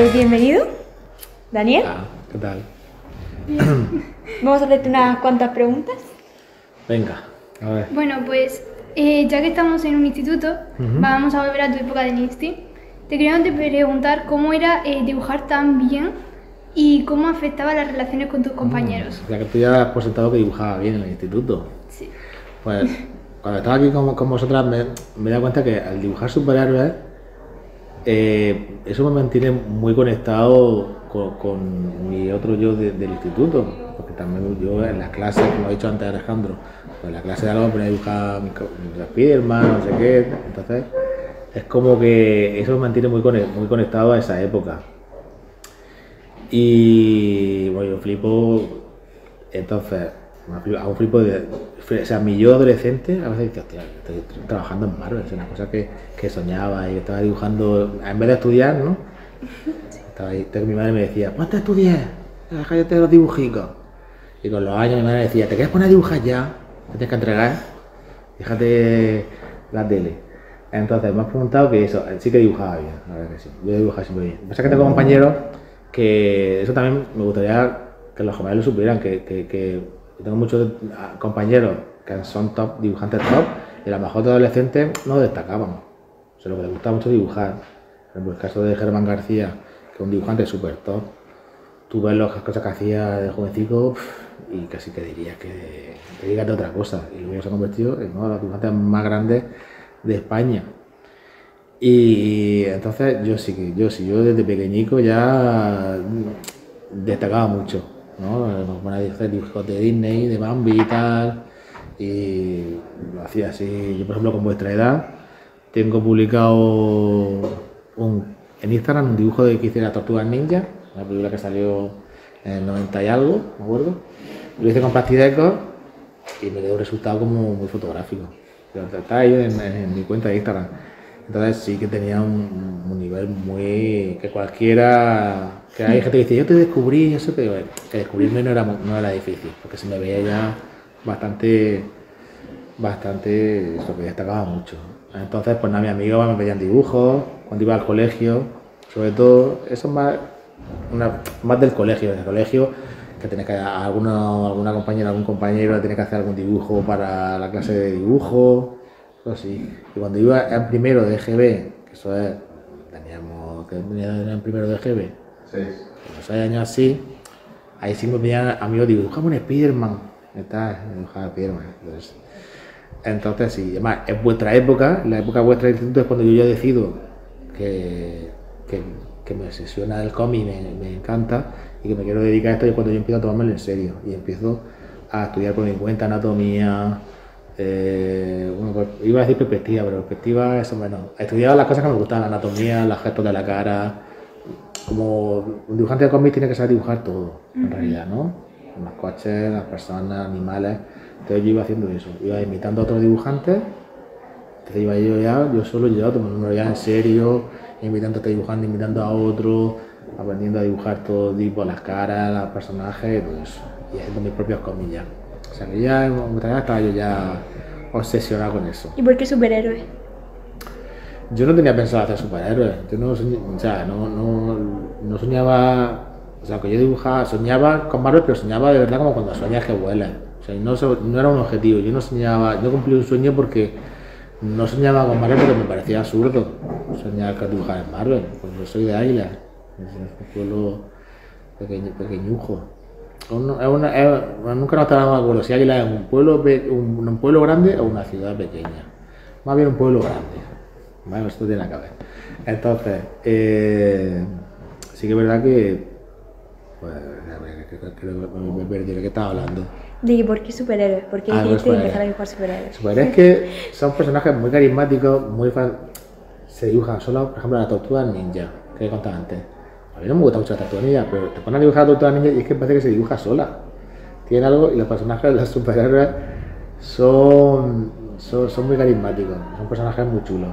Pues bienvenido, Daniel. ¿Qué tal? Vamos a hacerte unas cuantas preguntas. Venga, a ver. Bueno, pues ya que estamos en un instituto, vamos a volver a tu época del insti. Te queríamos preguntar cómo era dibujar tan bien y cómo afectaba las relaciones con tus compañeros. Ya que tú ya has presentado que dibujaba bien en el instituto. Sí. Pues cuando estaba aquí con vosotras me he dado cuenta que al dibujar superhéroes eso me mantiene muy conectado con mi otro yo del instituto, porque también yo en las clases, como ha dicho antes Alejandro, pues en la clase de algo ponía a dibujar mi Spiderman, no sé qué, entonces es como que eso me mantiene muy conectado a esa época. Y bueno, yo flipo, entonces, hago flipo o sea, mi yo adolescente, a veces dice, hostia, estoy trabajando en Marvel, es una cosa que soñaba y que estaba dibujando, en vez de estudiar, ¿no? Estaba ahí, mi madre me decía, ponte a estudiar, déjate los dibujicos. Y con los años mi madre me decía, ¿te quieres poner a dibujar ya? ¿Te tienes que entregar? Déjate la tele. Entonces me has preguntado que eso, sí que dibujaba bien, la verdad que sí, yo dibujaba siempre bien. Lo que pasa es que tengo compañeros que eso también me gustaría que los jóvenes lo supieran, que tengo muchos compañeros que son top, dibujantes top, y a lo mejor de adolescentes no destacaban. O sea, lo que les gustaba mucho dibujar. Por ejemplo, el caso de Germán García, que es un dibujante súper top. Tú ves las cosas que hacía de jovencico y casi que dirías que te digas de otra cosa. Y luego se ha convertido en uno de los dibujantes más grandes de España. Y entonces yo desde pequeñico ya destacaba mucho, ¿no? Me ponía a hacer dibujos de Disney, de Bambi y tal, y lo hacía así. Yo, por ejemplo, con vuestra edad, tengo publicado en Instagram un dibujo que hice de las Tortugas Ninja, una película que salió en el 90 y algo, me acuerdo. Lo hice con Plastidecos y me quedó un resultado como muy fotográfico. Pero está ahí en mi cuenta de Instagram. Entonces sí que tenía un nivel muy... que cualquiera... que hay gente que dice, yo te descubrí, eso que descubrirme no era difícil, porque se me veía ya bastante eso, que destacaba mucho. Entonces pues nada, mis amigos me pedían dibujos, cuando iba al colegio, sobre todo, eso es más del colegio, que tenés que alguna compañera, algún compañero tiene que hacer algún dibujo para la clase de dibujo. Sí. Y cuando iba en primero de EGB, que eso es, teníamos que en primero de EGB, 6 años así, ahí sí me pedían amigos, digo, dibujame un Spiderman, dibujaba Spiderman. Entonces sí, además es vuestra época, la época vuestra del instituto es cuando yo ya decido que me obsesiona el cómic, me encanta y que me quiero dedicar a esto, y es cuando yo empiezo a tomármelo en serio y empiezo a estudiar por mi cuenta anatomía. Bueno, pues iba a decir perspectiva, pero perspectiva eso menos. Estudiaba las cosas que me gustaban, la anatomía, los gestos de la cara. Como un dibujante de cómics tiene que saber dibujar todo, en realidad, ¿no? Los coches, las personas, animales. Entonces yo iba haciendo eso, iba imitando a otros dibujantes. Entonces iba yo solo, tomándolo ya en serio, imitando a este dibujante, imitando a otro, aprendiendo a dibujar todo tipo, las caras, los personajes y todo eso. Y haciendo mis propios cómics ya. O sea que ya en otra estaba yo ya obsesionado con eso. ¿Y por qué superhéroe? Yo no tenía pensado hacer superhéroes. Yo no soñaba. O sea, que yo dibujaba, soñaba con Marvel, pero soñaba de verdad como cuando sueñas que vuelas. O sea, no era un objetivo. Yo no soñaba. Yo cumplí un sueño porque no soñaba con Marvel, porque me parecía absurdo soñar que dibujar en Marvel. Porque yo soy de Águila, es un pueblo pequeñujo. Nunca nos estábamos de acuerdo si Águila es un pueblo grande o una ciudad pequeña. Más bien un pueblo grande. Bueno, esto tiene que ver. Entonces, sí que es verdad que. Pues, me perdí de qué estaba hablando. ¿De por qué superhéroes? ¿Por qué decidiste empezar a dibujar superhéroes? Superhéroes que son personajes muy carismáticos, se dibujan solo, por ejemplo, la Tortuga Ninja, que he contado antes. A mí no me gusta mucho la Tortuga Ninja, pero te pones a dibujar la Tortuga Ninja y es que parece que se dibuja sola. Tiene algo, y los personajes de los superhéroes son muy carismáticos, son personajes muy chulos.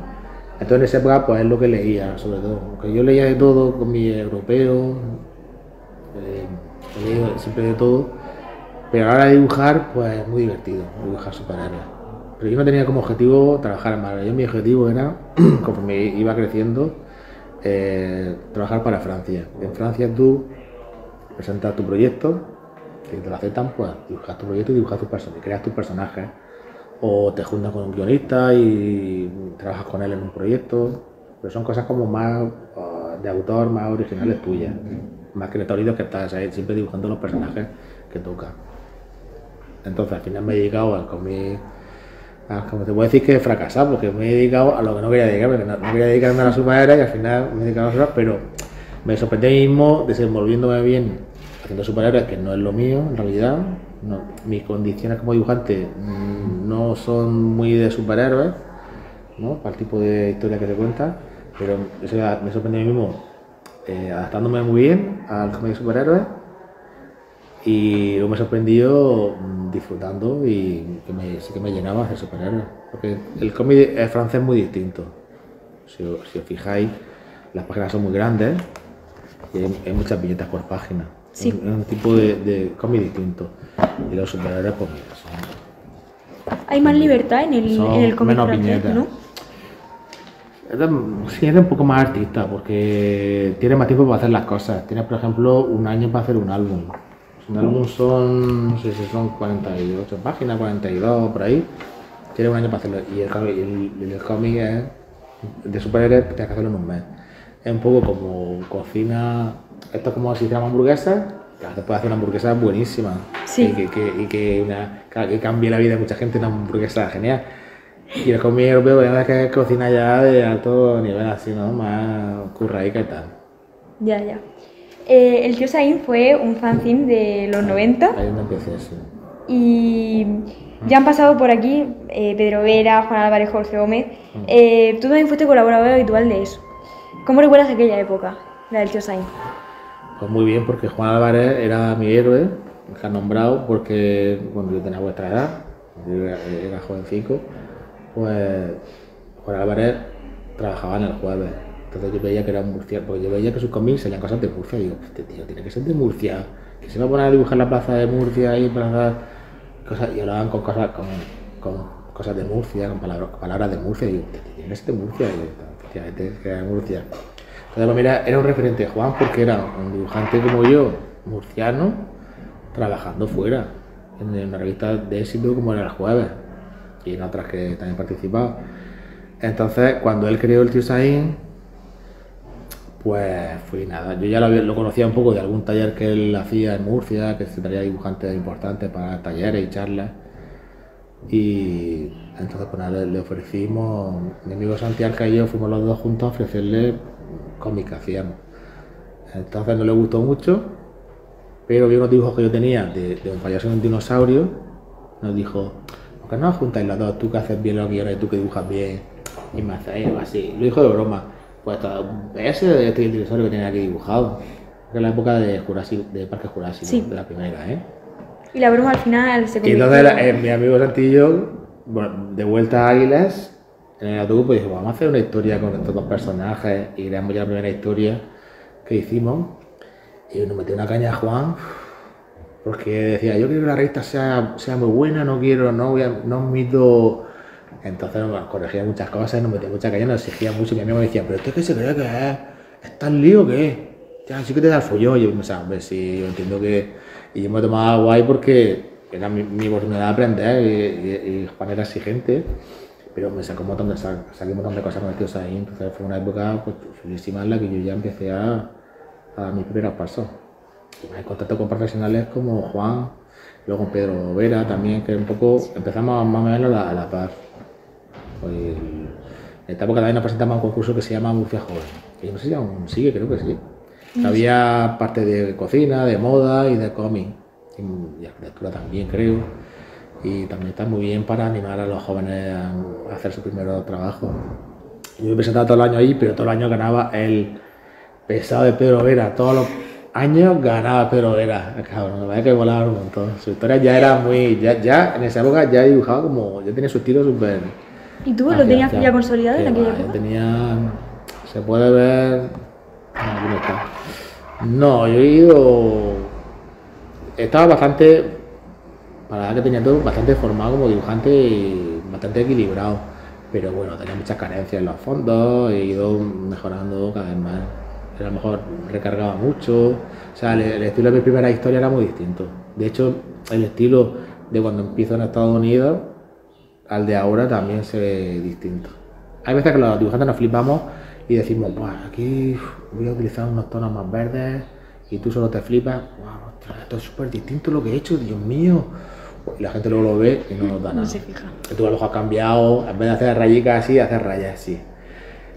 Entonces en esa época pues es lo que leía, sobre todo. Porque yo leía de todo con mi europeo, leía siempre de todo, pero a la hora de dibujar pues es muy divertido, dibujar superhéroes. Pero yo no tenía como objetivo trabajar en Marvel. Mi objetivo era, conforme iba creciendo, trabajar para Francia. En Francia tú presentas tu proyecto, si te lo aceptan, pues dibujas tu proyecto y dibujas tu personaje, creas tus personajes. O te juntas con un guionista y trabajas con él en un proyecto, pero son cosas como más de autor, más originales tuyas, más creatorios, que estás ahí siempre dibujando los personajes que toca. Entonces al final me he dedicado al cómic, como te puedo decir que he fracasado, porque me he dedicado a lo que no quería dedicarme, porque no quería dedicarme a la superhéroe y al final me he dedicado a las otras, pero me sorprendí a mí mismo desenvolviéndome bien haciendo superhéroes, que no es lo mío en realidad. No, mis condiciones como dibujante no son muy de superhéroes, ¿no? Para el tipo de historia que se cuenta, pero eso me sorprendió a mí mismo adaptándome muy bien al cómic de superhéroes, y luego me sorprendió disfrutando y sí que me llenaba hacer superhéroes, porque el cómic francés es muy distinto. Si os fijáis, las páginas son muy grandes y hay muchas viñetas por página. Sí. Es un tipo de cómic distinto. Y los superhéroes, pues mira, Hay más libertad en el cómic menos francés, viñetas. ¿no? Sí, eres un poco más artista porque tienes más tiempo para hacer las cosas. Tienes, por ejemplo, un año para hacer un álbum. Un álbum son, no sé si son 48 páginas, 42, por ahí. Tienes un año para hacerlo. Y el cómic es de superhéroes, tienes que hacerlo en un mes. Es un poco como cocina. Esto es como si hiciéramos hamburguesas. Claro, te puedes hacer una hamburguesa buenísima. Sí. Y que cambie la vida de mucha gente, una hamburguesa genial. Y el cómic europeo es que cocina ya de alto nivel, así, ¿no? Más curraica y tal. Ya. El tío Saín fue un fanzine de los 90 Ahí donde empecé, sí. y ya han pasado por aquí Pedro Vera, Juan Álvarez, Jorge Gómez. Tú también fuiste colaborador habitual de eso. ¿Cómo recuerdas aquella época, la del tío Saín? Pues muy bien, porque Juan Álvarez era mi héroe, el que han nombrado, porque cuando yo tenía vuestra edad, yo era jovencico, pues Juan Álvarez trabajaba en el Jueves. Entonces yo veía que era un murciano, porque yo veía que sus cómics salían cosas de Murcia. Y digo, este tío tiene que ser de Murcia, que se va a poner a dibujar la plaza de Murcia y cosas, y hablaban con cosas de Murcia, con palabras de Murcia. Y digo, este tío tiene que ser de Murcia, y efectivamente que era de Murcia. Entonces, pues mira, era un referente Juan, porque era un dibujante como yo, murciano, trabajando fuera, en una revista de éxito como era el Jueves, y en otras que también participaba. Entonces, cuando él creó el tío Saín, pues fui nada. Yo ya lo conocía un poco de algún taller que él hacía en Murcia, que se traía dibujantes importantes para talleres y charlas. Y entonces pues nada, le ofrecimos, mi amigo Santiago y yo fuimos los dos juntos a ofrecerle cómics que hacíamos. Entonces no le gustó mucho, pero vio unos dibujos que yo tenía de un payaso y un dinosaurio. Nos dijo, ¿por qué no os juntáis los dos? Tú que haces bien los guiones y tú que dibujas bien, y me hacéis algo así. Lo dijo de broma. Pues ese es el dinosaurio que tenía aquí dibujado, que es la época de Parque Jurásico, Sí. De la primera, ¿eh? Y la broma al final se Y convirtió... entonces mi amigo Santillo, bueno, de vuelta a Águilas, en el autobús, pues dijo, vamos a hacer una historia con estos dos personajes, y creamos ya la primera historia que hicimos, y nos metió una caña a Juan, porque decía, yo quiero que la revista sea muy buena, no admito. Entonces nos corregía muchas cosas, nos metía mucha caña, nos exigía mucho, y mi amigo me decía, pero ¿esto qué se cree que es? ¿Estás lío o qué? Ya, sí que te da el follón. Y yo pensaba, hombre, sí, yo entiendo que... Y yo me lo tomaba guay porque era mi oportunidad de aprender, y Juan era exigente, pero me sacó un montón de cosas metidas ahí. Entonces fue una época pues chulísima en la que yo ya empecé a dar mis primeros pasos. Y me contacto con profesionales como Juan, luego con Pedro Vera también, que un poco empezamos más o menos a la par. Pues, en esta época también nos presentamos a un concurso que se llama Murcia Joven, que no sé si aún sigue, creo que sí. Había parte de cocina, de moda y de cómic, y arquitectura también, creo. Y también está muy bien para animar a los jóvenes a hacer su primer trabajo. Yo me presentaba todo el año ahí, pero todo el año ganaba el pesado de Pedro Vera. Todos los años ganaba Pedro Vera. Cabrón, la verdad que volaba un montón. Su historia ya era muy... Ya en esa época ya dibujaba como... Ya tenía su estilo súper... ¿Y tú lo tenías ya consolidado en aquella época? Tenía... Se puede ver... ¿Dónde está? No, yo he ido... Estaba bastante... Para la edad que tenía todo, bastante formado como dibujante y bastante equilibrado. pero bueno, tenía muchas carencias en los fondos, he ido mejorando cada vez más. A lo mejor recargaba mucho, o sea, el estilo de mi primera historia era muy distinto. De hecho, el estilo de cuando empiezo en Estados Unidos al de ahora también se ve distinto. Hay veces que los dibujantes nos flipamos y decimos, "Buah, aquí voy a utilizar unos tonos más verdes", y tú solo te flipas, "Wow, ostras, esto es súper distinto lo que he hecho, Dios mío". Y la gente luego lo ve y no nos da nada. No se fija. Que tú a lo mejor has cambiado, en vez de hacer rayicas así, haces rayas así.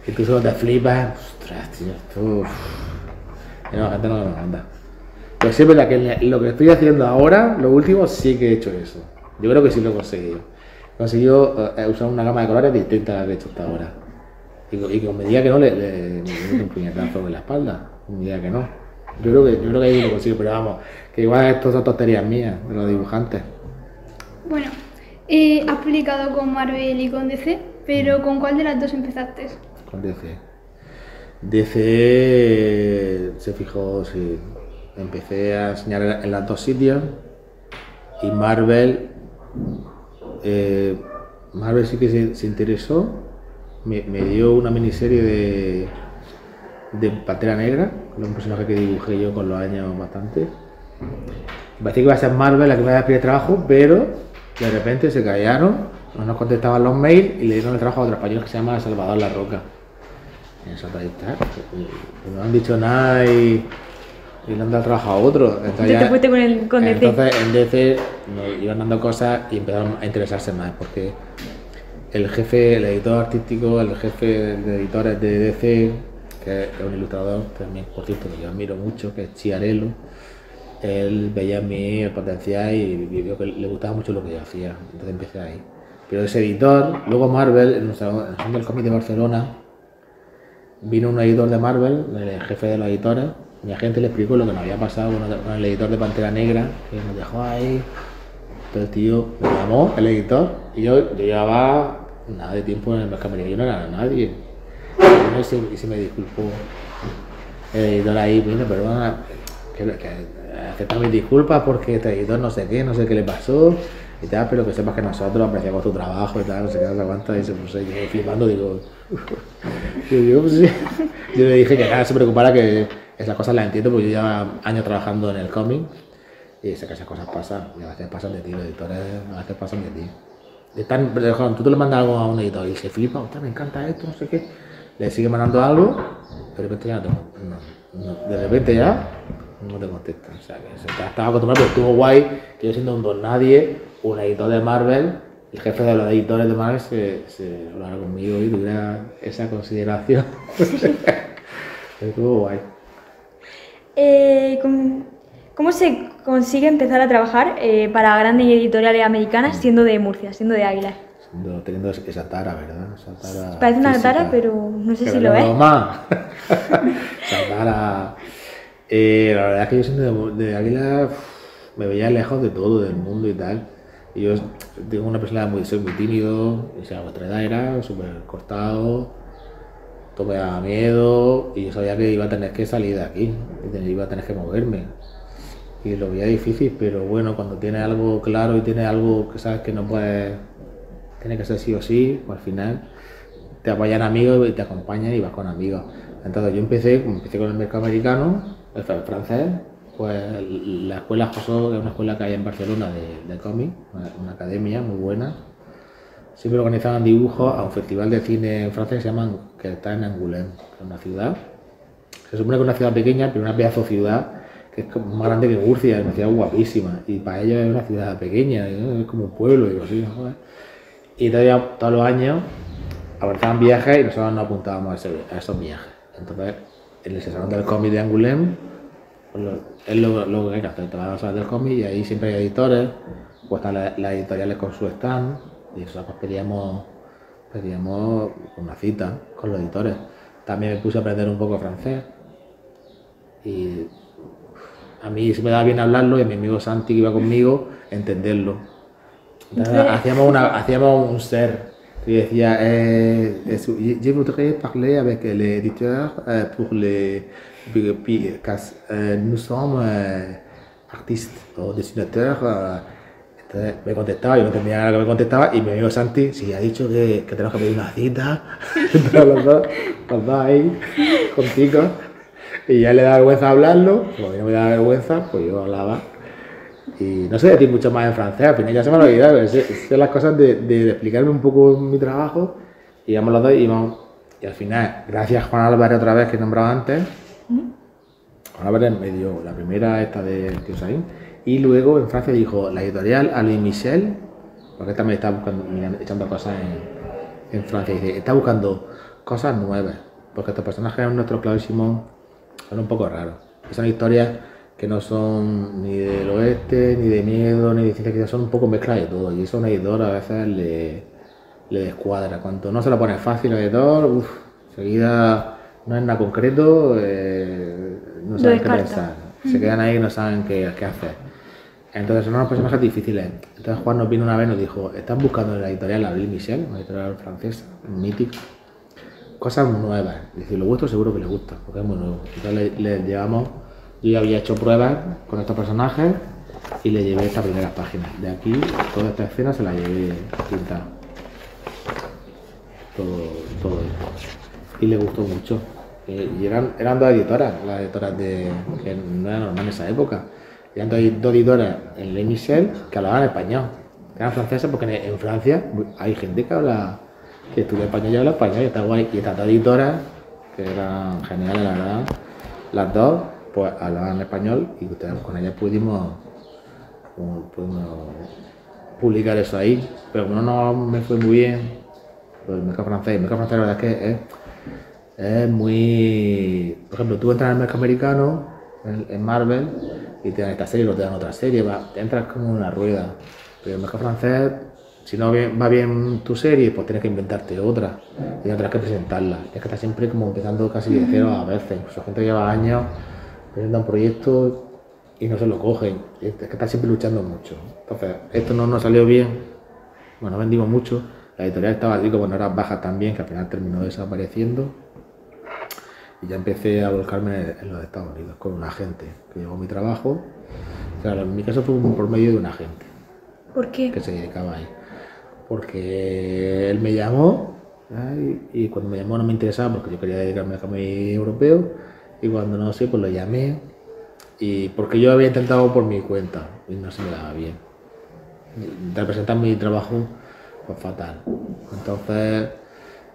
Y tú solo te flipas, ostras, tío, esto. Y no, la gente no lo manda. Pues sí es verdad que lo que estoy haciendo ahora, lo último, sí que he hecho eso. Yo creo que sí lo he conseguido. He conseguido usar una gama de colores distinta a la que he hecho hasta ahora. Y que me diga que no, le meto un puñetazo en la espalda. Me diga que no. Yo creo que ahí lo consigo, pero vamos, que igual esto son tonterías mías, de los dibujantes. Bueno, has publicado con Marvel y con DC, pero ¿con cuál de las dos empezaste? Con DC. DC se fijó, sí. Empecé a enseñar en los dos sitios. Y Marvel sí que se interesó. Me dio una miniserie de Pantera Negra, un personaje que dibujé yo con los años bastante. Me parecía que iba a ser Marvel la que me iba a dar pie de trabajo, pero de repente se callaron, no nos contestaban los mails y le dieron el trabajo a otro español que se llama Salvador La Roca. Y eso ahí está, no han dicho nada y le han dado trabajo a otro. Entonces te fuiste con DC. Entonces en DC nos iban dando cosas y empezaron a interesarse más, porque el jefe, el editor artístico, el jefe de editores de DC, que es un ilustrador también, por cierto, que yo admiro mucho, que es Chiarello, él veía en mí el potencial y vio que le gustaba mucho lo que yo hacía, entonces empecé ahí. Pero ese editor, luego Marvel, en el cómic de Barcelona, vino un editor de Marvel, el jefe de los editores, mi agente le explicó lo que nos había pasado con el editor de Pantera Negra, que nos dejó ahí. Entonces el tío me llamó, el editor, y yo llevaba nada de tiempo en el mercado, yo no era nadie. Y se me disculpó el editor ahí, bueno, perdona, que acepta mis disculpas porque este editor no sé qué le pasó y tal, pero que sepas que nosotros apreciamos tu trabajo y tal, no sé qué, no sé cuánto, y se puso yo flipando, digo, pues sí. Yo le dije que nada se preocupara, que esas cosas las entiendo porque yo llevo años trabajando en el cómic y sé que esas cosas pasan, y a veces pasan de ti, los editores a veces pasan de ti. Tú te le mandas algo a un editor y se flipa, ostras, me encanta esto, no sé qué, le sigue mandando algo, de repente ya no te contesta. O sea, que estaba acostumbrado, pero estuvo guay que yo siendo un don nadie, un editor de Marvel, el jefe de los editores de Marvel se hablara conmigo y tuviera esa consideración. Estuvo guay. ¿Cómo se consigue empezar a trabajar para grandes editoriales americanas siendo de Murcia, siendo de Águilas? Teniendo esa tara, ¿verdad? Esa tara parece una física, tara, pero no sé si no lo es. Más. Esa tara. La verdad es que yo siendo de Águila me veía lejos de todo, del mundo y tal. Y yo tengo una personalidad soy muy tímido, o sea, a vuestra edad era súper cortado, todo me daba miedo y yo sabía que iba a tener que salir de aquí, iba a tener que moverme. Y lo veía difícil, pero bueno, cuando tienes algo claro y tienes algo que sabes que no puedes, tiene que ser sí o sí, pues al final te apoyan amigos y te acompañan y vas con amigos. Entonces yo empecé con el mercado americano, el francés, pues la escuela Josó, que es una escuela que hay en Barcelona de cómic, una academia muy buena. Siempre organizaban dibujos a un festival de cine en Francia que está en Angoulême, que es una ciudad. Se supone que es una ciudad pequeña, pero una pedazo de ciudad que es más grande que Murcia, es una ciudad guapísima. Y para ellos es una ciudad pequeña, es como un pueblo, digo así, ¿no? Y todos los años avanzaban viajes y nosotros nos apuntábamos a esos viajes. Entonces, en el salón del cómic de Angoulême, pues es lo que hay que hacer, te vas al salón del cómic y ahí siempre hay editores, pues están las editoriales con su stand y nosotros pues pedíamos una cita con los editores. También me puse a aprender un poco francés y a mí se me daba bien hablarlo y a mi amigo Santi que iba conmigo entenderlo. Entonces, hacíamos un ser. Y decía, je voudrais parler avec l'éditeur pour car nous sommes artistes ou dessinateurs. Entonces me contestaba, yo no entendía nada lo que me contestaba, y mi amigo Santi, sí, ha dicho que tenemos que pedir una cita, entre los dos ahí, contigo, y ya le da vergüenza hablarlo, como a mí no me da vergüenza, pues yo hablaba. Y no sé decir mucho más en francés, al final ya se me ha olvidado, pero sé las cosas de explicarme un poco mi trabajo, y íbamos los dos y íbamos, y al final, gracias a Juan Álvarez otra vez que nombraba antes, Juan Álvarez me dio la primera esta de Tiosaín, y luego en Francia dijo la editorial a Louis Michel, porque también está buscando, echando cosas en Francia, y dice, está buscando cosas nuevas, porque estos personajes, nuestro Claude Simon, son un poco raros, son historias que no son ni del oeste, ni de miedo, ni de ciencia ficción, son un poco mezcla de todo, y eso a un editor a veces le descuadra. Cuando no se lo pone fácil al editor, enseguida no es nada concreto, no saben qué pensar, se quedan ahí y no saben qué hacer. Entonces son unos personajes difíciles. Entonces Juan nos vino una vez y nos dijo, están buscando en la editorial Abril Michel, una editorial francesa, mítica, cosas nuevas. Dice, lo vuestro seguro que les gusta, porque es muy nuevo. Entonces le llevamos, yo ya había hecho pruebas con estos personajes y le llevé estas primeras páginas. De aquí, toda esta escena se la llevé pintada. Todo esto. Y le gustó mucho. Y eran dos editoras, las editoras que no era normal en esa época. Eran dos editoras en Le Michel que hablaban español. Eran francesas porque en Francia hay gente que estudia español y habla español, y está guay. Y estas dos editoras, que eran geniales, la verdad, las dos, pues hablaban español, y con ellas pudimos publicar eso ahí. Pero como no me fue muy bien, pues el mercado francés la verdad es que es muy... Por ejemplo, tú entras en el mercado americano, en Marvel, y te dan esta serie, luego te dan otra serie, te entras como en una rueda. Pero el mercado francés, si no va bien tu serie, pues tienes que inventarte otra, y tienes que presentarla. Tienes que estar siempre como empezando casi de cero a veces. Incluso gente que lleva años presenta un proyecto y no se lo cogen. Es que estás siempre luchando mucho. Entonces, esto no nos salió bien, bueno, vendimos mucho. La editorial estaba así como en horas bajas también, que al final terminó desapareciendo. Y ya empecé a volcarme en los Estados Unidos con un agente que llevó mi trabajo. Claro, en mi caso fue por medio de un agente. ¿Por qué? Que se dedicaba ahí. Porque él me llamó, y cuando me llamó no me interesaba porque yo quería dedicarme al cómic europeo, y cuando no sé, pues lo llamé, y porque yo había intentado por mi cuenta y no se me daba bien. Representar mi trabajo, pues fatal. Entonces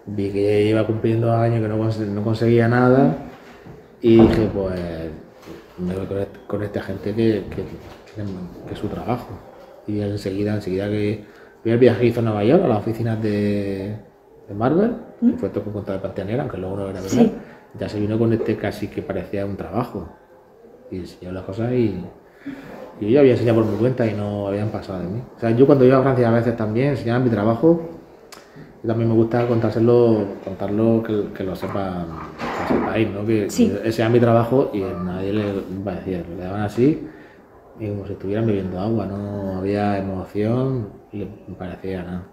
vi que iba cumpliendo años que no conseguía nada, y dije, pues me voy con este agente que es su trabajo. Y él enseguida que vi el viaje que hizo a Nueva York, a las oficinas de Marvel, que fue todo con cuenta de Panteonera, aunque luego no era verdad, sí. Ya se vino con este casi que parecía un trabajo, y enseñó las cosas, y yo ya había enseñado por mi cuenta y no habían pasado de mí. O sea, yo cuando iba a Francia a veces también enseñaba mi trabajo, y también me gusta contarlo que lo sepan, que sepáis, ¿no? Que ese era mi trabajo y nadie le parecía, le daban así, y como si estuvieran bebiendo agua, no había emoción, y le parecía nada.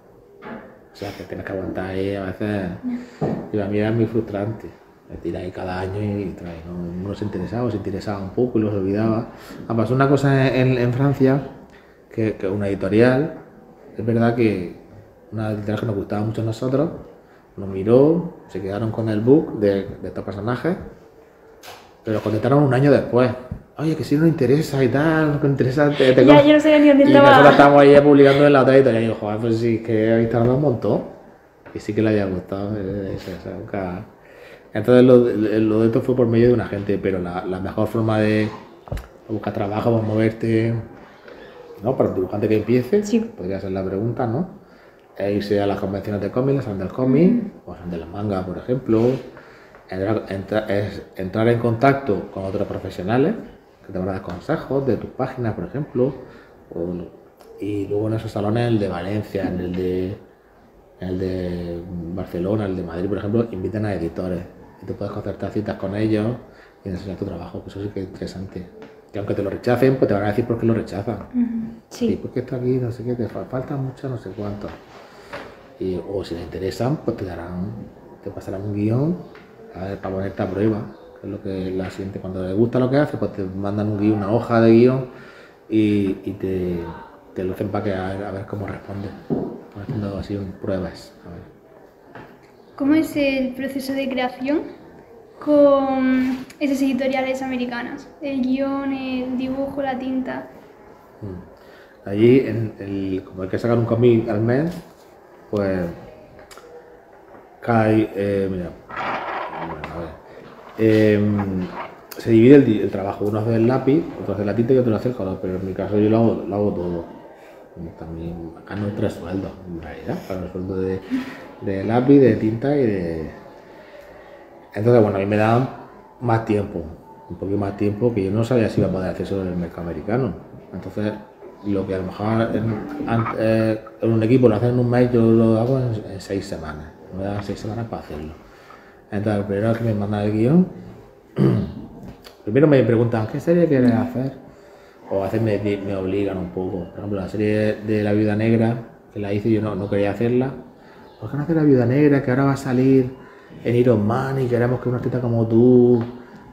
O sea, que tienes que aguantar ahí a veces, y para mí era muy frustrante. Me tira ahí cada año y trae, ¿no? Uno se interesaba un poco y lo olvidaba. Pasó una cosa en Francia, que una editorial, es verdad que una editorial que nos gustaba mucho a nosotros, nos miró, se quedaron con el book de estos personajes, pero contestaron un año después. Oye, que si no interesa y tal, no te interesa, ya, yo no sé ni dónde estaba. Y nosotros estábamos ahí publicando en la otra editorial, y digo, joder, pues sí, que habéis tardado un montón. Y sí que le había gustado. Entonces lo de esto fue por medio de un agente, pero la mejor forma de buscar trabajo, para moverte, ¿no? Para un dibujante que empiece, podría ser la pregunta, ¿no? Es irse a las convenciones de cómics, las del cómic, o las de la manga, por ejemplo. Entrar en contacto con otros profesionales que te van a dar consejos de tus páginas, por ejemplo, y luego en esos salones, el de Valencia, en el de Barcelona, el de Madrid, por ejemplo, invitan a editores y tú puedes concertar citas con ellos y enseñar tu trabajo, que eso sí que es interesante. Que aunque te lo rechacen, pues te van a decir por qué lo rechazan. Sí, porque está aquí, no sé qué, te falta mucho, no sé cuánto. O si les interesan, pues te pasarán un guión para ponerte a prueba, que es lo que la siguiente, cuando les gusta lo que hace, pues te mandan un guión, una hoja de guión, y te lo hacen para que a ver cómo responde. Haciendo así pruebas. A ver. ¿Cómo es el proceso de creación con esas editoriales americanas? El guión, el dibujo, la tinta. Allí, como hay que sacar un cómic al mes, pues mira, bueno, a ver, se divide el trabajo. Uno hace el lápiz, otro hace la tinta y otro hace el color, pero en mi caso yo lo hago todo. También gano 3 sueldos, en realidad, para el sueldo de lápiz, de tinta y de... Entonces, bueno, a mí me daban más tiempo, un poquito más tiempo, que yo no sabía si iba a poder hacer eso en el mercado americano. Entonces, lo que a lo mejor en un equipo lo hacen en un mes, yo lo hago en 6 semanas. Me dan 6 semanas para hacerlo. Entonces, primero que me mandan el guión, primero me preguntan, ¿qué serie quieres hacer? O a veces me obligan un poco. Por ejemplo, la serie de La Viuda Negra, que la hice, yo no quería hacerla. ¿Por qué no hacer La Viuda Negra, que ahora va a salir en Iron Man y queremos que una artista como tú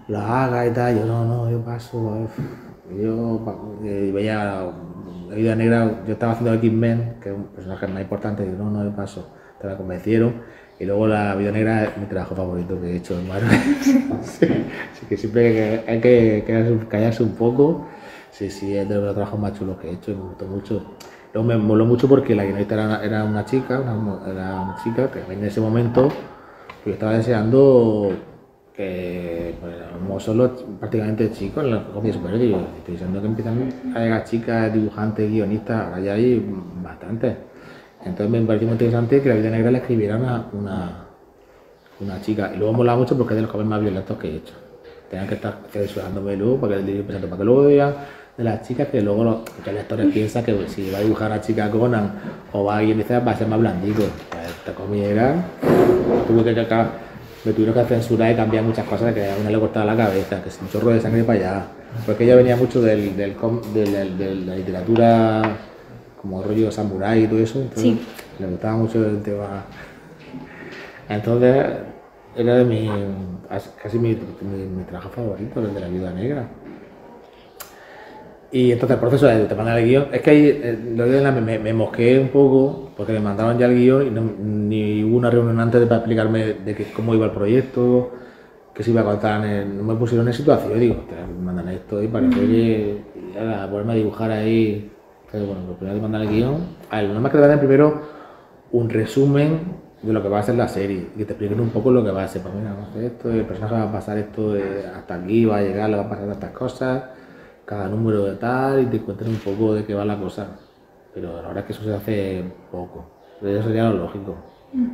la haga y tal? Yo paso. Yo veía La Viuda Negra, yo estaba haciendo X-Men, que es un personaje más importante, y yo paso. Te la convencieron. Y luego La Viuda Negra es mi trabajo favorito que he hecho en Marvel. Sí, así que siempre hay que callarse un poco. Sí, es de los trabajos más chulos que he hecho y me gustó mucho. Luego me moló mucho porque la guionista era una chica, que en ese momento yo estaba deseando que éramos solo prácticamente chicos en la copia superior. Y yo estoy diciendo que empiezan a llegar chicas, dibujantes, guionistas, ahora ya hay bastantes. Entonces me pareció muy interesante que La Viuda Negra le escribiera una chica. Y luego me molaba mucho porque es de los cómics más violentos que he hecho. Tenían que estar censurándome luego para que luego vean de las chicas que luego que el lector piensa que si va a dibujar a chica Conan o va a guionizar va a ser más blandico. Esta cómic era... me tuvieron que censurar y cambiar muchas cosas que a una le cortaba la cabeza, que es un chorro de sangre para allá. Porque ella venía mucho de la literatura como rollo samurái y todo eso, entonces sí. Le gustaba mucho el tema. Entonces era de casi mi trabajo favorito, el de La Viuda Negra. Y entonces el proceso de te mandar el guión, es que ahí me mosqué un poco porque me mandaron ya el guión y ni hubo una reunión antes para explicarme cómo iba el proyecto, qué se iba a contar, no me pusieron en situación. Yo digo, me mandan esto y parece que a ponerme a dibujar ahí. Entonces, bueno, lo primero que mandan el guión, no más que te den primero un resumen de lo que va a ser la serie y que te expliquen un poco lo que va a ser. Pues mira, vamos a hacer esto, el personaje va a pasar esto hasta aquí, va a llegar, le va a pasar estas cosas, cada número de tal, y te cuenten un poco de qué va la cosa. Pero la verdad es que eso se hace poco. Eso sería lo lógico,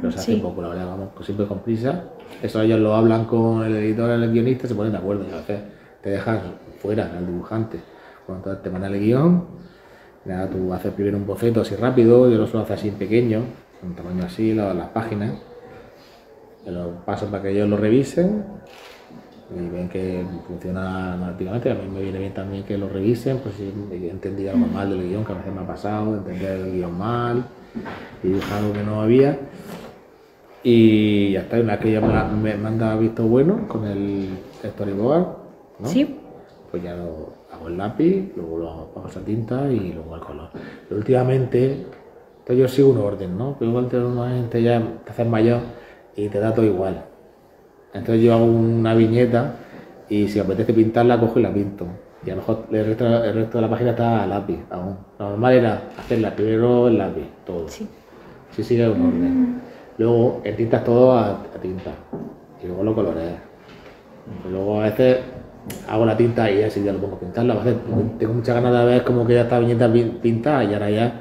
pero se hace poco, la verdad, vamos siempre con prisa. Eso ellos lo hablan con el editor, el guionista, se ponen de acuerdo y a veces te dejas fuera al dibujante. Cuando te mandan el guión, nada, tú haces primero un boceto así rápido, yo lo suelo hacer así en pequeño, un tamaño así, las páginas, los paso para que ellos lo revisen y ven que funciona automáticamente. A mí me viene bien también que lo revisen, pues si entendí algo mal del guión, que a veces me ha pasado, entender el guión mal y dibujar algo que no había. Y ya está, una vez que ya me manda visto bueno con el storyboard, ¿no? Sí. Pues ya lo hago el lápiz, luego lo paso a tinta y luego el color. Pero últimamente, entonces yo sigo un orden, ¿no? Pero igual normalmente ya te haces mayor y te da todo igual. Entonces yo hago una viñeta y si apetece pintarla, cojo y la pinto. Y a lo mejor el resto de la página está a lápiz aún. Lo normal era hacerla primero el lápiz, todo. Sí. Sí sigue un orden. Luego en tintas todo a tinta. Y luego lo coloreas. Y luego a veces hago la tinta y así ya lo pongo a pintarla. A veces tengo muchas ganas de ver como que ya está viñeta pintada y ahora ya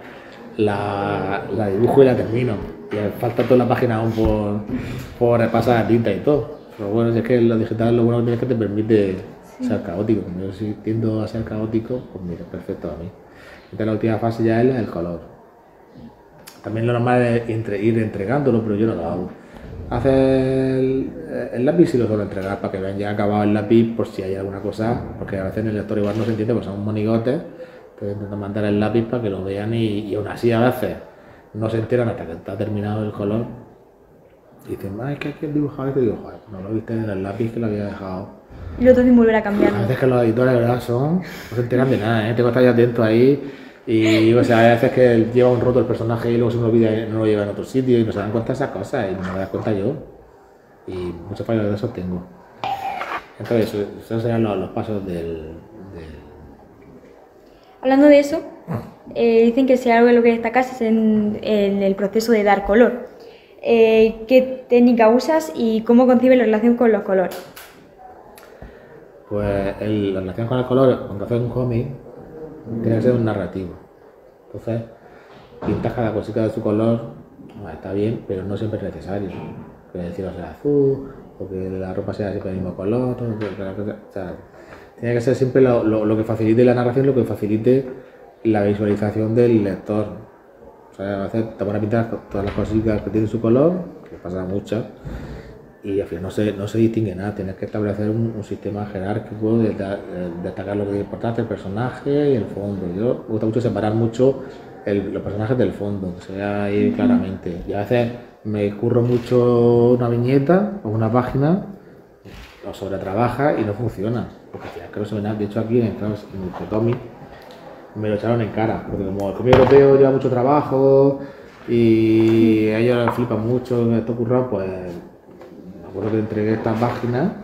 la dibujo y la termino. Y falta toda la página aún por repasar la tinta y todo. Pero bueno, si es que lo digital lo bueno que tiene es que te permite ser caótico. Como yo sí tiendo a ser caótico, pues mira, perfecto a mí. Entonces la última fase ya es el color. También lo normal es ir entregándolo, pero yo no lo hago. Hacer el lápiz sí lo suelo entregar para que vean ya acabado el lápiz por si hay alguna cosa, porque a veces en el storyboard no se entiende, pues son monigotes. Entonces intento mandar el lápiz para que lo vean y aún así a veces no se enteran hasta que está terminado el color. Y dicen, es que hay que dibujar esto. Y digo, joder, pues no lo viste en el lápiz que lo había dejado. Y lo tengo que volver a cambiar. A veces que los editores, de verdad, no se enteran de nada, ¿eh? Tengo que estar ya atento ahí. Y o sea, hay veces que lleva un roto el personaje y luego se me olvida y no lo lleva en otro sitio y no se dan cuenta de esas cosas y no me das cuenta yo. Y muchos fallos de esos tengo. Entonces, esos serían los pasos del... Hablando de eso, dicen que si algo en lo que destacas es en el proceso de dar color. ¿Qué técnica usas y cómo concibes la relación con los colores? Pues la relación con el color, cuando haces un cómic, tiene que ser un narrativo. Entonces, pintas cada cosita de su color, está bien, pero no siempre es necesario. Que el cielo sea azul, o que la ropa sea siempre del mismo color, o sea, tiene que ser siempre lo que facilite la narración, lo que facilite la visualización del lector. O sea, a veces te pones a pintar todas las cositas que tienen su color, que pasa muchas, y al final no se distingue nada. Tienes que establecer un sistema jerárquico de destacar lo que es importante, el personaje y el fondo. Yo me gusta mucho separar mucho los personajes del fondo, que se vea ahí claramente. Y a veces me curro mucho una viñeta o una página, lo sobretrabaja y no funciona, porque al final creo que se ve nada. De hecho, aquí en el cómic me lo echaron en cara, porque como el cómic europeo lleva mucho trabajo y a ellos les flipan mucho en esto currado, pues me acuerdo que entregué esta página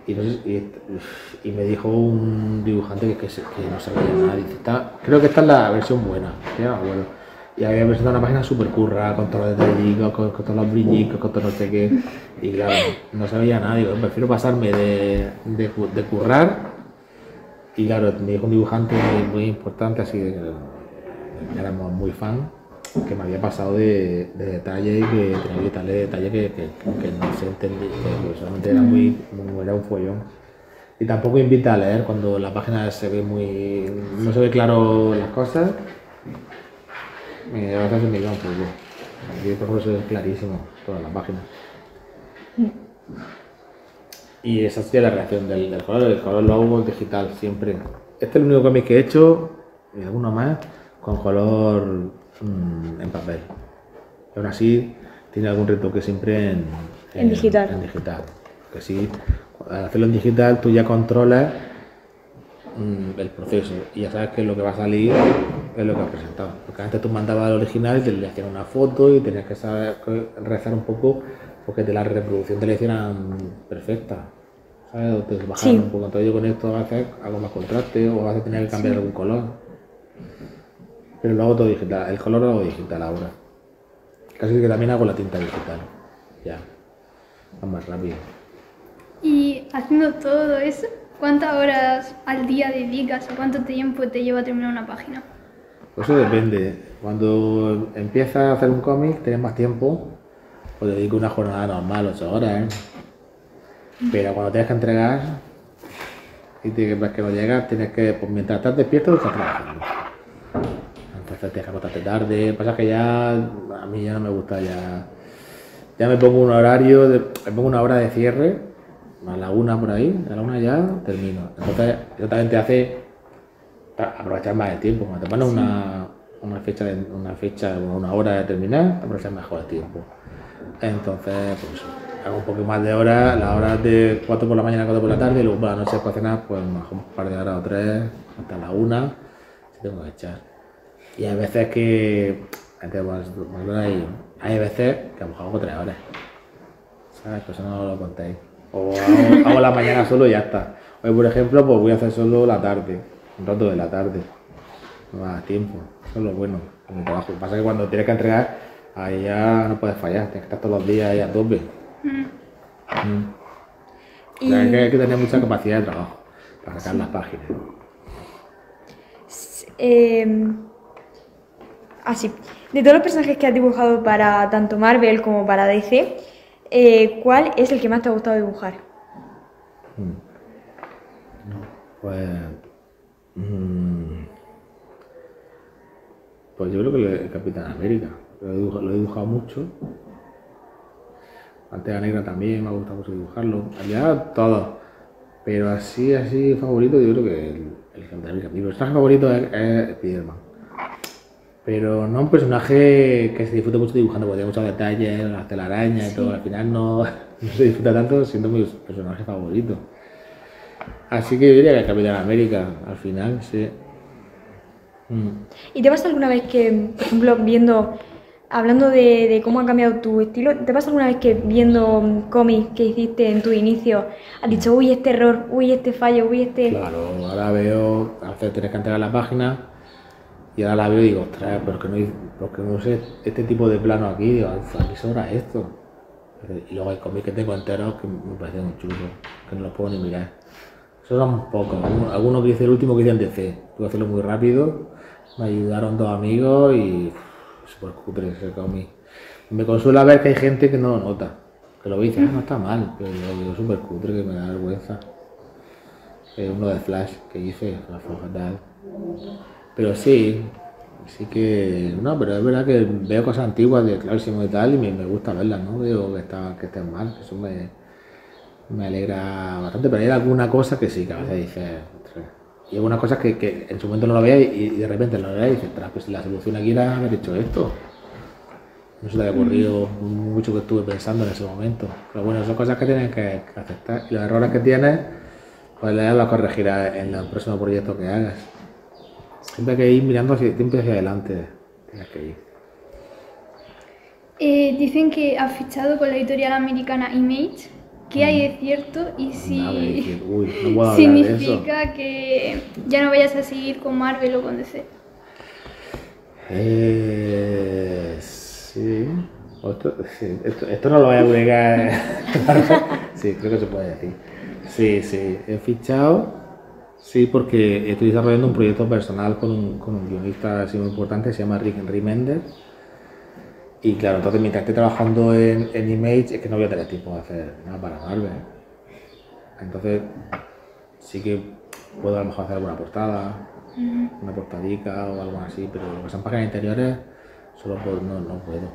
y me dijo un dibujante que no sabía nada. Dice, creo que esta es la versión buena, ya me acuerdo. Y había presentado una página súper curra, con todos los detallitos, con todos los brillitos, con todo no sé qué. Y claro, no sabía nada. Digo, prefiero pasarme de currar. Y claro, me dijo un dibujante muy importante, así que éramos muy fan, que me había pasado de detalle y que tenía que quitarle detalle que no se entendía, que solamente era un follón. Y tampoco invita a leer cuando la página no se ve claro las cosas. A veces se me iba un poco. Aquí por eso es clarísimo toda la página. Y esa sería la reacción del color. El color lo hago digital siempre. Este es el único cómic que he hecho, y alguno más, con color en papel. Y aún así tiene algún retoque siempre en digital. En digital. Que sí, al hacerlo en digital tú ya controlas el proceso y ya sabes que lo que va a salir es lo que has presentado. Porque antes tú mandabas el original y te le hacían una foto y tenías que saber rezar un poco porque la reproducción te la hicieran perfecta, ¿sabes? O te bajaban un poco. Entonces yo con esto a veces hago más contraste o a veces tenía que cambiar algún color. Pero lo hago todo digital, el color lo hago digital ahora. Casi que también hago la tinta digital, ya, va más rápido. Y haciendo todo eso, ¿cuántas horas al día dedicas o cuánto tiempo te lleva a terminar una página? Pues eso depende. Cuando empiezas a hacer un cómic, tienes más tiempo, pues dedico una jornada normal, 8 horas, ¿eh? Pero cuando tienes que entregar y ves que no llegas, tienes que, pues mientras estás despierto, estás trabajando. Entonces tienes que acostarte tarde. Pasa que ya, a mí ya no me gusta, ya me pongo un horario, me pongo una hora de cierre, a la 1 por ahí, a la 1 ya termino. Entonces, eso también te hace aprovechar más el tiempo. Cuando te pones una fecha, una hora de terminar, aprovechar mejor el tiempo. Entonces, pues hago un poco más de horas, las horas de 4 por la mañana, 4 por la tarde, y luego por la noche para cenar, pues mejor un par de horas o 3, hasta la 1, si tengo que echar. Y hay veces que, hay veces que a lo mejor hago 3 horas, ¿sabes? Pues eso no lo contéis. O hago la mañana solo y ya está. Hoy, por ejemplo, pues voy a hacer solo la tarde, un rato de la tarde. No me da tiempo, eso es lo bueno en mi trabajo. Lo que pasa es que cuando tienes que entregar, ahí ya no puedes fallar, tienes que estar todos los días ahí a tope. O sea, hay que tener mucha capacidad de trabajo para sacar las páginas. Así, de todos los personajes que has dibujado para tanto Marvel como para DC, ¿cuál es el que más te ha gustado dibujar? Pues yo creo que el Capitán América, lo he dibujado mucho. Pantera Negra también me ha gustado mucho dibujarlo. Allá todo. Pero así favorito, yo creo que el Capitán América. Mi personaje favorito es Spiderman. Pero no un personaje que se disfrute mucho dibujando, porque tiene muchos detalles, las telarañas y todo. Al final no se disfruta tanto siendo mi personaje favorito. Así que yo diría que el Capitán América, al final, sí. ¿Y te pasa alguna vez que, por ejemplo, hablando de cómo ha cambiado tu estilo, ¿te pasa alguna vez que viendo cómics que hiciste en tu inicio, has dicho, uy, este error, uy, este fallo, uy, este... Claro, ahora veo, a veces tienes que entregar la página y ahora la veo y digo, ostras, ¿por qué no sé este tipo de plano aquí? Digo, aquí sobra esto. Y luego hay cómics que tengo enteros que me parecen un chulo, que no los puedo ni mirar. Esos son pocos, algunos que hice, el último que hice en DC, tuve que hacerlo muy rápido, me ayudaron dos amigos y súper cutre ese cómic. Me consuela ver que hay gente que no lo nota, que lo ve y dice, no está mal, pero yo súper cutre, que me da vergüenza. Uno de Flash que hice, la fue fatal. Pero sí que, no, pero es verdad que veo cosas antiguas de Clarkson y tal y me gusta verlas, no veo que estén mal, eso me alegra bastante, pero hay alguna cosa que sí, que a veces dices, y algunas cosas que en su momento no lo veas y de repente lo veas y dices, pues la solución aquí era haber hecho esto. No se te había ocurrido mucho que estuve pensando en ese momento. Pero bueno, son cosas que tienes que aceptar. Y los errores que tienes, pues los corregirás en el próximo proyecto que hagas. Siempre hay que ir mirando siempre hacia adelante. Tienes que ir. Dicen que has fichado con la editorial americana Image. ¿Qué hay de cierto? Y si no puedo significa que ya no vayas a seguir con Marvel o con DC. Sí. Esto no lo voy a publicar. Sí, creo que se puede decir. Sí, he fichado. Sí, porque estoy desarrollando un proyecto personal con un guionista así muy importante que se llama Rick Remender. Y claro, entonces mientras esté trabajando en Image es que no voy a tener tiempo de hacer nada para Marvel. Entonces sí que puedo a lo mejor hacer alguna portada, una portadica o algo así, pero lo que son páginas interiores solo no puedo.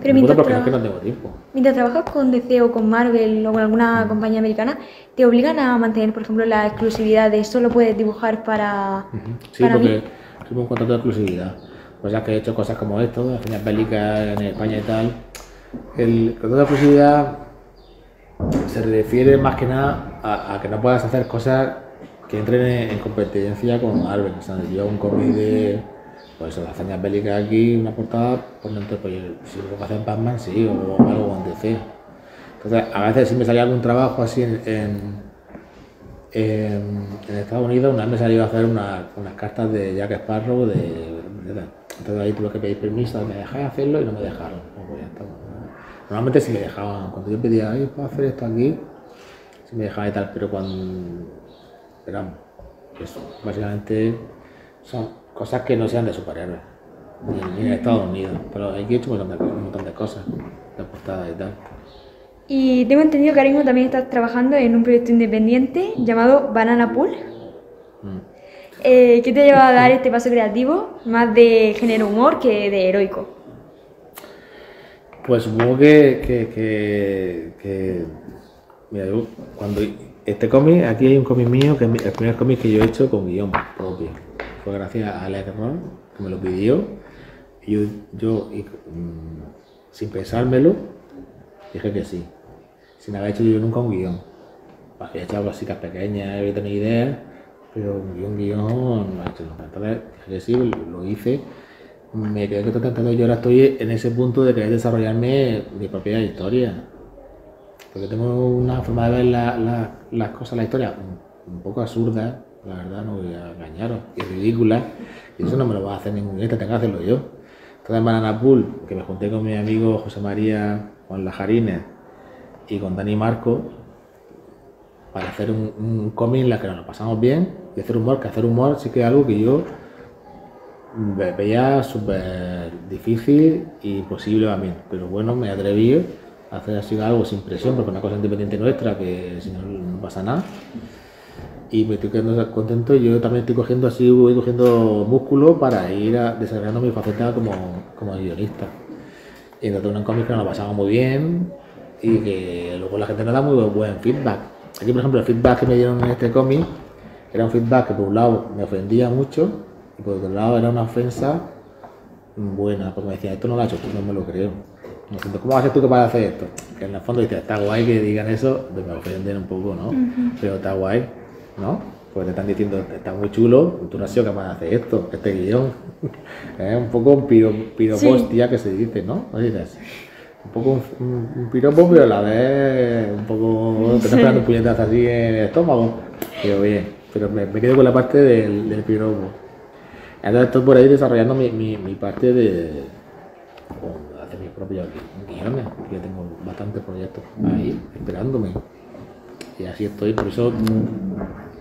Pero no puedo porque no es que no tengo tiempo. Mientras trabajas con DC o con Marvel o con alguna compañía americana, ¿te obligan a mantener, por ejemplo, la exclusividad de solo puedes dibujar para Sí, para porque mí? tengo un contrato de exclusividad. Pues ya que he hecho cosas como esto, de fines bélicas en España y tal, el contrato de exclusividad se refiere más que nada a que no puedas hacer cosas que entren en competencia con Marvel. O sea, yo hago un cómic de pues las hazañas bélicas aquí, una portada, pues no, entonces, pues, si lo que hacer en Batman, sí, o algo con DC. Entonces, a veces si me salía algún trabajo así en Estados Unidos, una vez me salió a hacer unas cartas de Jack Sparrow, entonces ahí tuve que pedir permiso, me dejáis hacerlo y no me dejaron. Pues ya está. Normalmente sí me dejaban, cuando yo pedía, ¿puedo hacer esto aquí? Sí me dejaban y tal, pero pero eso, básicamente son cosas que no sean de superhéroes, ni en Estados Unidos, pero aquí he hecho un montón de cosas, de portadas y tal. Y tengo entendido que ahora mismo también estás trabajando en un proyecto independiente llamado Banana Pool. ¿Qué te ha llevado a dar este paso creativo, más de género humor que de heroico? Pues supongo que mira, yo cuando este cómic, aquí hay un cómic mío que es el primer cómic que yo he hecho con guión propio. Fue gracias a Alex Ron, que me lo pidió, y yo sin pensármelo, dije que sí, sin haber hecho yo nunca un guión. Había hecho algo así pequeñas, había tenido ideas, pero un guión no he hecho nunca. Entonces dije que sí, lo hice, me quedé contento y yo ahora estoy en ese punto de querer desarrollarme mi propia historia. Porque tengo una forma de ver las cosas, la historia, un poco absurda, la verdad, no voy a engañaros, y ridícula, y eso no me lo va a hacer ningún guionista, tengo que hacerlo yo. Entonces en Banana Pool, que me junté con mi amigo José María, Juan Lajarines y con Dani Marco, para hacer un cómic en la que nos lo pasamos bien y hacer humor, que hacer humor sí que es algo que yo veía súper difícil y imposible a mí, pero bueno, me atreví a hacer así algo sin presión, porque es una cosa independiente nuestra, que si no pasa nada. Y me estoy quedando contento y yo también estoy cogiendo músculo para ir desarrollando mi faceta como guionista. Y entonces un cómic que nos lo pasamos muy bien y que luego la gente nos da muy buen feedback. Aquí, por ejemplo, el feedback que me dieron en este cómic era un feedback que por un lado me ofendía mucho y por otro lado era una ofensa buena, porque me decían, esto no lo has hecho tú, no me lo creo. Diciendo, ¿cómo vas a ser tú capaz de hacer esto? Que en el fondo dices, está guay que digan eso, me ofenden un poco, ¿no? Pero está guay, ¿no? pues te están diciendo, está muy chulo, tú no has sido capaz de hacer esto, este guión. Es un poco un piropostia que se dice, ¿no? ¿No dices? Un poco un piropo, pero a la vez un poco te estás pegando un puñetazo así en el estómago. Pero bien, pero me quedo con la parte del piropo. Entonces estoy por ahí desarrollando mi parte de hacer mis propios guiones. Yo tengo bastantes proyectos ahí esperándome. Y así estoy, por eso,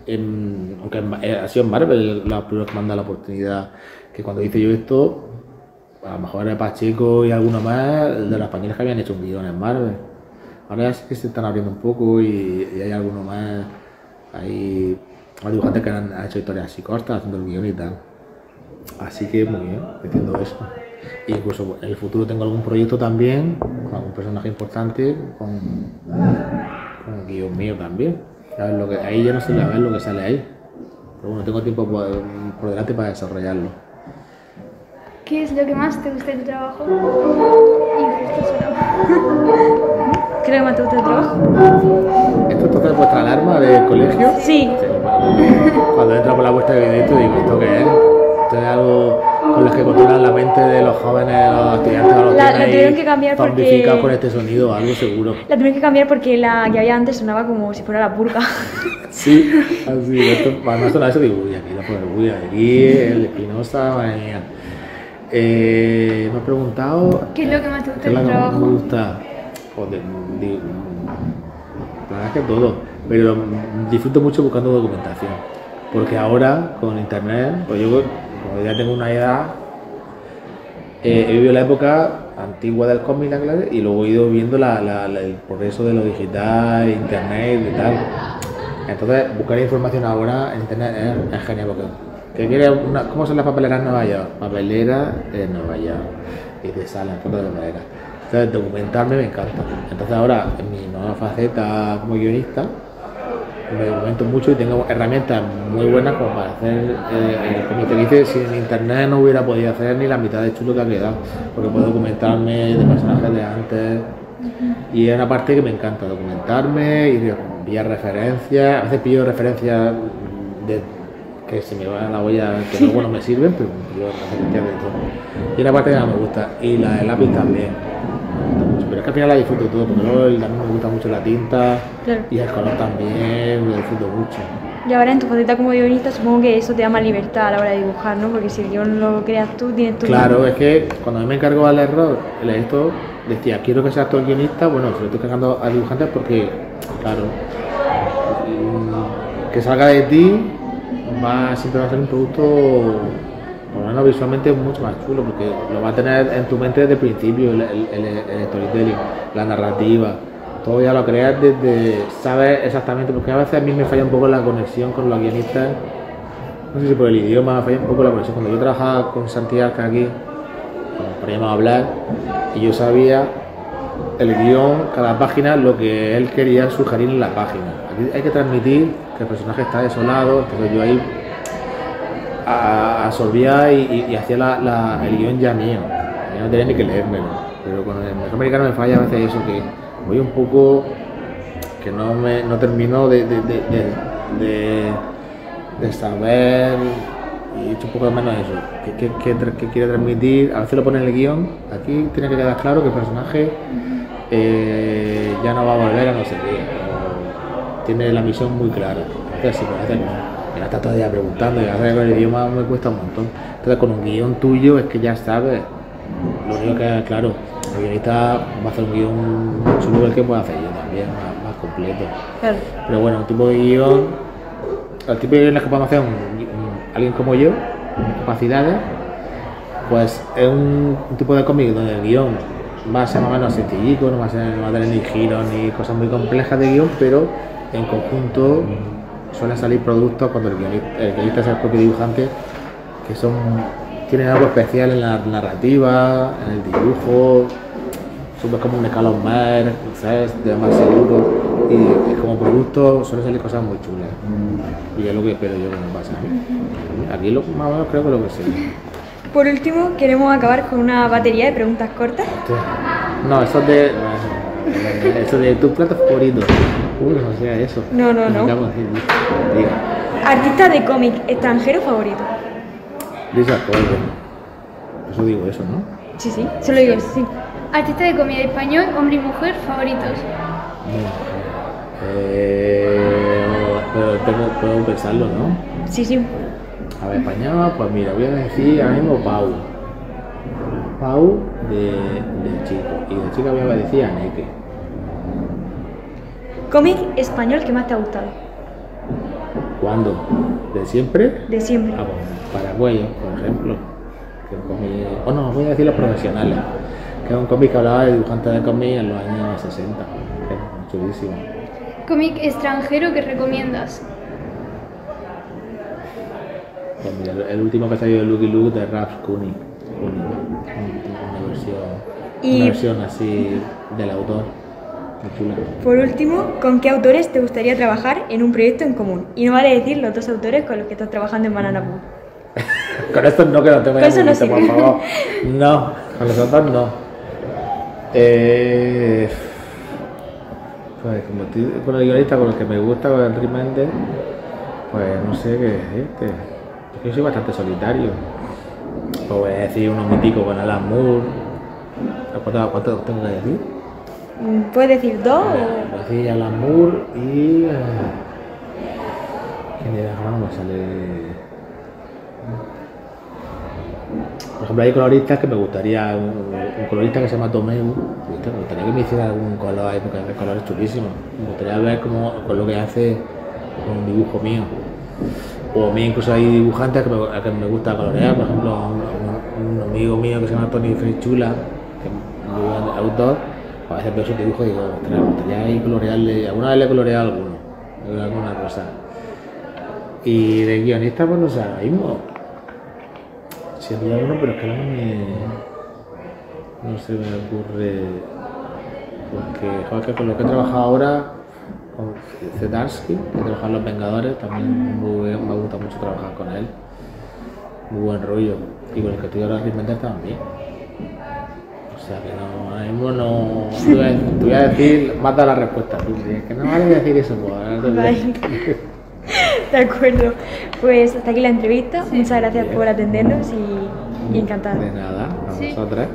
aunque ha sido en Marvel la primera que me han dado la oportunidad, que cuando hice yo esto, a lo mejor era Pacheco y alguno más de los españoles que habían hecho un guion en Marvel. Ahora sí que se están abriendo un poco y hay alguno más, hay dibujantes que han hecho historias así cortas haciendo el guion y tal. Así que muy bien, metiendo eso. Incluso en el futuro tengo algún proyecto también, con algún personaje importante, con guión mío también. A ver ahí ya no sé a ver lo que sale ahí. Pero bueno, tengo tiempo por delante para desarrollarlo. ¿Qué es lo que más te gusta de tu trabajo? Y justo sonaba. ¿Qué es lo que más te gusta del trabajo? ¿Esto toca vuestra alarma del colegio? Sí. Cuando entra por la puerta de directo digo, ¿esto qué es? Esto es algo con lo que controlan la mente de los jóvenes, los estudiantes, los la tuvieron que cambiar porque... con este sonido, algo seguro. La tuvieron que cambiar porque la que había antes sonaba como si fuera la purga. Sí, así, esto, además suena eso, digo, uy, aquí la poner, uy, aquí el Espinosa, madre mía. Me ha preguntado... ¿Qué es lo que más te gusta ¿Qué es del lo que más trabajo? me gusta? Joder, digo, la verdad es que todo, pero disfruto mucho buscando documentación, porque ahora con internet, pues yo como ya tengo una edad, he vivido la época antigua del cómic, claro, y luego he ido viendo el progreso de lo digital, internet y tal. Entonces buscar información ahora en internet es genial, porque ¿qué quieres ¿cómo son las papeleras en Nueva York? Papeleras en Nueva York, y te salen fotos de papeleras. Entonces documentarme me encanta. Entonces ahora en mi nueva faceta como guionista me documento mucho y tengo herramientas muy buenas como para hacer el cómic que hice. Si en internet no hubiera podido hacer ni la mitad de chulo que ha quedado, porque puedo documentarme de personajes de antes. Y es una parte que me encanta, documentarme y pillar referencias. A veces pillo referencias que se me van a la olla, que luego no me sirven, pero pillo referencias de todo. Y una parte que no me gusta, y la del lápiz también. Pero es que al final la disfruto todo, porque luego también me gusta mucho la tinta, Claro. y el color también, lo disfruto mucho. Y ahora en tu faceta como guionista supongo que eso te da más libertad a la hora de dibujar, ¿no? Porque si el guion lo creas tú, tienes tu... Claro, es que cuando a mí me encargó al error, esto decía, quiero que seas tú el guionista, bueno, se lo estoy cargando a dibujantes porque, claro, que salga de ti siempre va a ser un producto, por lo menos visualmente, mucho más chulo, porque lo va a tener en tu mente desde el principio, el storytelling, la narrativa, todo ya lo creas desde, sabes exactamente, porque a veces a mí me falla un poco la conexión con los guionistas, no sé si por el idioma me falla un poco la conexión. Cuando yo trabajaba con Santiago aquí, poníamos a hablar, y yo sabía el guión, cada página, lo que él quería sugerir en la página. Aquí hay que transmitir que el personaje está desolado, entonces yo ahí absorbía y hacía el guión ya mío. Yo no tenía ni que leérmelo, pero con el mercado americano me falla a veces eso, que voy un poco, que no termino de saber, y he hecho un poco de menos eso, qué quiere transmitir. A veces lo pone en el guión, aquí tiene que quedar claro que el personaje ya no va a volver a no sé qué, o tiene la misión muy clara. Entonces sí, a veces no. Me está todavía preguntando, y a veces con el idioma me cuesta un montón. Entonces con un guión tuyo es que ya sabes, lo único que es claro, el guionista va a hacer un guión chulo, el que puede hacer yo también, más completo. Claro. Pero bueno, un tipo de guión, el tipo de guiones que podemos hacer alguien como yo, con capacidades, pues es un tipo de cómic donde el guión va a ser más o menos sencillico, no va a tener ni giros ni cosas muy complejas de guión, pero en conjunto suelen salir productos cuando el guionista es el propio dibujante, que tienen algo especial en la narrativa, en el dibujo, sube como un escalón más, ¿sabes? De más seguro, y como producto suelen salir cosas muy chulas, y es lo que espero yo que me pase a mí. Aquí más o menos creo que lo que sé. Por último, queremos acabar con una batería de preguntas cortas. No, eso de tu plato favorito. No sé eso. No. Me cago en Dios. Diga. Artista de cómic extranjero favorito. Lisa Colvin. Eso digo eso, ¿no? Sí, sí, se lo digo, sí. Artista de comedia español, hombre y mujer, favoritos. Pero puedo pensarlo, ¿no? Sí, sí. A ver, español, pues mira, voy a decir ahora mismo Pau. Pau de chico. Y de chica voy a decir a Neke. Cómic español que más te ha gustado. ¿Cuándo? ¿De siempre? De siempre. Ah, pues Paraguayo, por ejemplo. Que es un cómic... Oh, no, voy a decir los profesionales. Que es un cómic que hablaba de dibujantes de cómic en los años 60. Que es chulísimo. Cómic extranjero que recomiendas. Pues mira, el último que ha salido de Lucky Luke de Ralph Cooney. Una versión así del autor. Muy chula. Por último, ¿con qué autores te gustaría trabajar en un proyecto en común? Y no vale decir los 2 autores con los que estás trabajando en Banana Book. Con esto no, que no te voy a Con eso no decir, por sirve. favor. No, con los otros no. Pues como estoy con el guionista con el que me gusta, con Enrique Méndez, pues no sé qué decirte. Es que yo soy bastante solitario. Pues voy a decir uno mítico con Alan Moore. ¿Cuánto tengo que decir? ¿Puedes decir 2 o...? Voy a decir Alan Moore y... ¿quién era? Ahora no me sale... Por ejemplo, hay coloristas que me gustaría, un colorista que se llama Tomeu, me gustaría que me hiciera algún color, hay colores chulísimos. Me gustaría ver cómo, con lo que hace con un dibujo mío. O a mí incluso hay dibujantes a que me gusta colorear, por ejemplo, un amigo mío que se llama Tony Frichula, que es muy buen autor, a veces veo su dibujo y digo, ostras, me gustaría ahí colorearle, alguna vez le he coloreado alguna cosa. Y de guionista, pues no sé, ahora mismo. Sí, había uno, pero es que no se me ocurre, porque joder, que con lo que he trabajado ahora, con Zdarsky, que he trabajado en Los Vengadores, también me gusta mucho trabajar con él, muy buen rollo, y con el que estoy ahora Rick también. O sea que no, ahora mismo no, te voy a decir, más da la respuesta, tú, que no vale decir eso, pues ahora te voy a decir. De acuerdo. Pues hasta aquí la entrevista. Muchas gracias por atendernos y encantada. De nada, a Sí. vosotras.